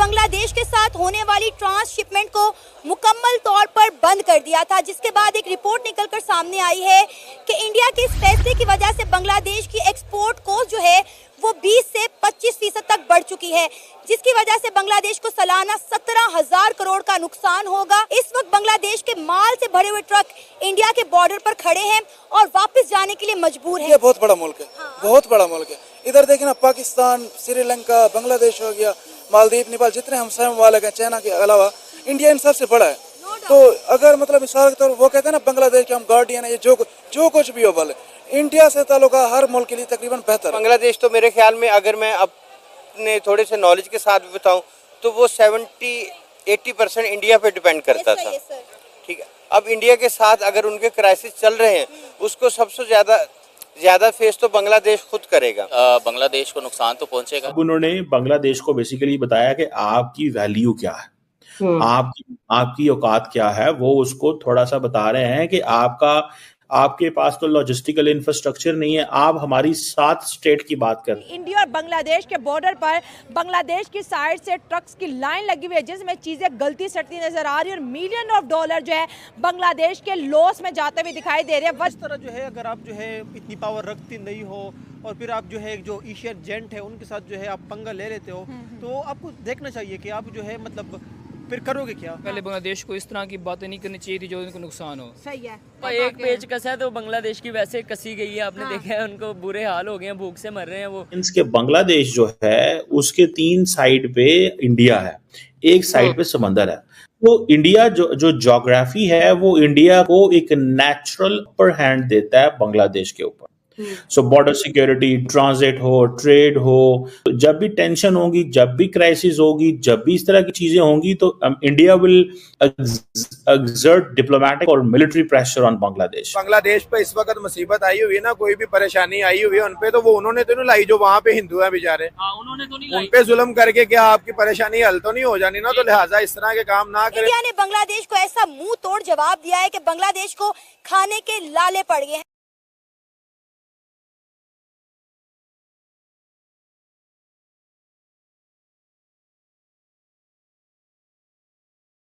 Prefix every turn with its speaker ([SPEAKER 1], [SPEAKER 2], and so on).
[SPEAKER 1] बांग्लादेश के साथ होने वाली ट्रांसशिपमेंट को मुकम्मल तौर पर बंद कर दिया था, जिसके बाद एक रिपोर्ट निकलकर सामने आई है कि इंडिया के इस फैसले की वजह से बांग्लादेश की एक्सपोर्ट कॉस्ट जो है वो 20 से 25% तक बढ़ चुकी है, जिसकी वजह से बांग्लादेश को सालाना 17,000 करोड़ का नुकसान होगा। इस वक्त बांग्लादेश के माल से भरे हुए ट्रक इंडिया के बॉर्डर पर खड़े हैं और वापस जाने के लिए मजबूर हैं।
[SPEAKER 2] ये बहुत बड़ा मुल्क है, बहुत बड़ा मुल्क है। इधर देखिए ना, पाकिस्तान, श्रीलंका, बांग्लादेश हो गया, मालदीव, नेपाल, जितने हमसाय ममालिक हैं चाइना के अलावा, इंडिया इन सबसे बड़ा है। तो अगर मतलब मिसाल के तौर वो कहते हैं ना बांग्लादेश के हम गार्डियन है, ये जो कुछ भी हो, भले इंडिया से ताल्लुका हर मुल्क के लिए तकरीबन बेहतर।
[SPEAKER 3] बांग्लादेश तो मेरे ख्याल में, अगर मैं अपने थोड़े से नॉलेज के साथ भी बताऊं, तो वो 70-80% इंडिया पे डिपेंड करता था। ठीक है, अब इंडिया के साथ अगर उनके क्राइसिस चल रहे हैं, उसको सबसे ज्यादा फेस तो बांग्लादेश खुद करेगा।
[SPEAKER 4] बांग्लादेश को नुकसान तो पहुंचेगा।
[SPEAKER 5] अब उन्होंने बांग्लादेश को बेसिकली बताया कि आपकी वैल्यू क्या है, आपकी औकात क्या है, वो उसको थोड़ा सा बता रहे हैं कि आपके पास तो लॉजिस्टिकल इंफ्रास्ट्रक्चर नहीं है, आप हमारी 7 स्टेट की बात कर रहे हैं।
[SPEAKER 6] इंडिया और बांग्लादेश के बॉर्डर पर बांग्लादेश की साइड से ट्रक्स की लाइन लगी हुई है, जिसमें चीजें गलती सड़ती नजर आ रही है और मिलियन ऑफ डॉलर जो है बांग्लादेश के लॉस में जाते हुए दिखाई दे रहे हैं।
[SPEAKER 7] इस तरह जो है, अगर आप जो है इतनी पावर रखती नहीं हो और फिर आप जो है जो एशियन जेंट है उनके साथ जो है आप पंगा ले लेते हो, तो आपको देखना चाहिए कि आप जो है मतलब फिर करोगे क्या।
[SPEAKER 8] पहले बांग्लादेश को इस तरह की बातें नहीं करनी चाहिए थी जो उनको नुकसान हो।
[SPEAKER 6] सही है,
[SPEAKER 9] एक पेज कसा है तो बांग्लादेश की वैसे कसी गई है, आपने देखा है, उनको बुरे हाल हो गए हैं, भूख से मर रहे हैं वो।
[SPEAKER 5] के बांग्लादेश जो है उसके 3 साइड पे इंडिया है, एक साइड पे समंदर है। तो इंडिया जो ज्योग्राफी है वो इंडिया को एक नेचुरल अपर हैंड देता है बांग्लादेश के ऊपर। सो बॉर्डर सिक्योरिटी, ट्रांजिट हो, ट्रेड हो, जब भी टेंशन होगी, जब भी क्राइसिस होगी, जब भी इस तरह की चीजें होंगी, तो इंडिया विल एक्सर्ट डिप्लोमेटिक और military pressure on Bangladesh.
[SPEAKER 10] Bangladesh पे इस वक्त मुसीबत आई हुई है ना, कोई भी परेशानी आई हुई है उनपे, तो वो उन्होंने तो नहीं लाई, जो वहाँ पे हिंदू है बेचारे,
[SPEAKER 9] उन्होंने तो नहीं लाई।
[SPEAKER 10] उनपे जुल्म करके क्या आपकी परेशानी हल तो नहीं हो जानी ना, तो लिहाजा इस तरह के काम ना करें।
[SPEAKER 1] इंडिया ने बांग्लादेश को ऐसा मुंह तोड़ जवाब दिया है कि बांग्लादेश को खाने के लाले पड़ गए हैं।